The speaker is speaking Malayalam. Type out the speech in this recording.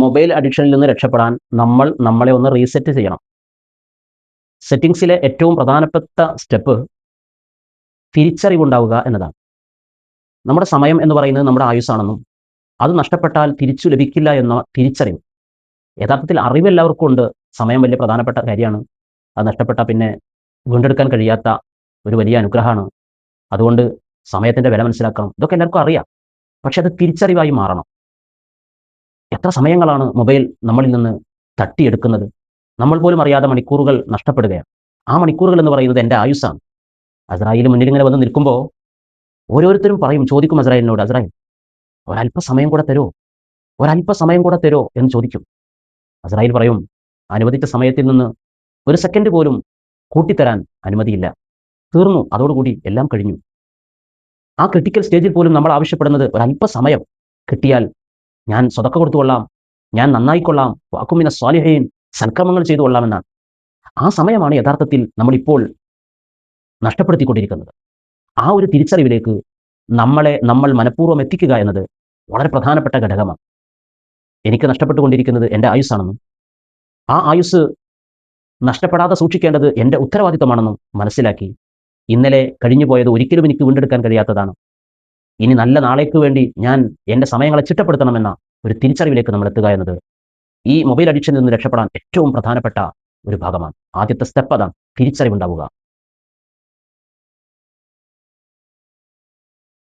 മൊബൈൽ അഡിക്ഷനിൽ നിന്ന് രക്ഷപ്പെടാൻ നമ്മൾ നമ്മളെ ഒന്ന് റീസെറ്റ് ചെയ്യണം. സെറ്റിംഗ്സിലെ ഏറ്റവും പ്രധാനപ്പെട്ട സ്റ്റെപ്പ് തിരിച്ചറിവുണ്ടാവുക എന്നതാണ്. നമ്മുടെ സമയം എന്ന് പറയുന്നത് നമ്മുടെ ആയുസ്സാണെന്നും അത് നഷ്ടപ്പെട്ടാൽ തിരിച്ചു ലഭിക്കില്ല എന്ന തിരിച്ചറിവ്. യഥാർത്ഥത്തിൽ അറിവ് എല്ലാവർക്കും ഉണ്ട്. സമയം വലിയ പ്രധാനപ്പെട്ട കാര്യമാണ്. അത് നഷ്ടപ്പെട്ടാൽ പിന്നെ വീണ്ടെടുക്കാൻ കഴിയാത്ത ഒരു വലിയ അനുഗ്രഹമാണ്. അതുകൊണ്ട് സമയത്തിൻ്റെ വില മനസ്സിലാക്കണം. ഇതൊക്കെ എല്ലാവർക്കും അറിയാം. പക്ഷെ അത് തിരിച്ചറിവായി മാറണം. എത്ര സമയങ്ങളാണ് മൊബൈൽ നമ്മളിൽ നിന്ന് തട്ടിയെടുക്കുന്നത്. നമ്മൾ പോലും അറിയാതെ മണിക്കൂറുകൾ നഷ്ടപ്പെടുകയാണ്. ആ മണിക്കൂറുകൾ എന്ന് പറയുന്നത് എൻ്റെ ആയുസ്സാണ്. അസ്രായേൽ മുന്നിൽ ഇങ്ങനെ വന്ന് നിൽക്കുമ്പോൾ ഓരോരുത്തരും ചോദിക്കും അസ്രായേലിനോട്, അസ്രായേൽ ഒരല്പസമയം കൂടെ തരുമോ, ഒരല്പസമയം കൂടെ തരുമോ എന്ന് ചോദിക്കും. അസ്രായേൽ പറയും, അനുവദിച്ച സമയത്തിൽ നിന്ന് ഒരു സെക്കൻഡ് പോലും കൂട്ടിത്തരാൻ അനുമതിയില്ല. തീർന്നു, അതോടുകൂടി എല്ലാം കഴിഞ്ഞു. ആ ക്രിട്ടിക്കൽ സ്റ്റേജിൽ പോലും നമ്മൾ ആവശ്യപ്പെടുന്നത് ഒരല്പസമയം കിട്ടിയാൽ ഞാൻ സ്വതക്ക കൊടുത്തുകൊള്ളാം, ഞാൻ നന്നായിക്കൊള്ളാം, വാക്കുമിന സ്വാലിഹീൻ, സൽക്രമങ്ങൾ ചെയ്തു കൊള്ളാമെന്നാണ്. ആ സമയമാണ് യഥാർത്ഥത്തിൽ നമ്മളിപ്പോൾ നഷ്ടപ്പെടുത്തിക്കൊണ്ടിരിക്കുന്നത്. ആ ഒരു തിരിച്ചറിവിലേക്ക് നമ്മൾ മനഃപൂർവ്വം എത്തിക്കുക എന്നത് വളരെ പ്രധാനപ്പെട്ട ഘടകമാണ്. എനിക്ക് നഷ്ടപ്പെട്ടുകൊണ്ടിരിക്കുന്നത് എൻ്റെ ആയുസ്സാണെന്നും ആ ആയുസ് നഷ്ടപ്പെടാതെ സൂക്ഷിക്കേണ്ടത് എൻ്റെ ഉത്തരവാദിത്തമാണെന്നും മനസ്സിലാക്കി ഇന്നലെ കഴിഞ്ഞുപോയത് ഒരിക്കലും എനിക്ക് വീണ്ടെടുക്കാൻ കഴിയാത്തതാണ്. ഇനി നല്ല നാളേക്ക് വേണ്ടി ഞാൻ എൻ്റെ സമയങ്ങളെ ചിട്ടപ്പെടുത്തണമെന്ന ഒരു തിരിച്ചറിവിലേക്ക് നമ്മൾ എത്തുക എന്നത് ഈ മൊബൈൽ അഡിക്ഷനിൽ നിന്ന് രക്ഷപ്പെടാൻ ഏറ്റവും പ്രധാനപ്പെട്ട ഒരു ഭാഗമാണ്. ആദ്യത്തെ സ്റ്റെപ്പ് അതാണ്, തിരിച്ചറിവുണ്ടാവുക.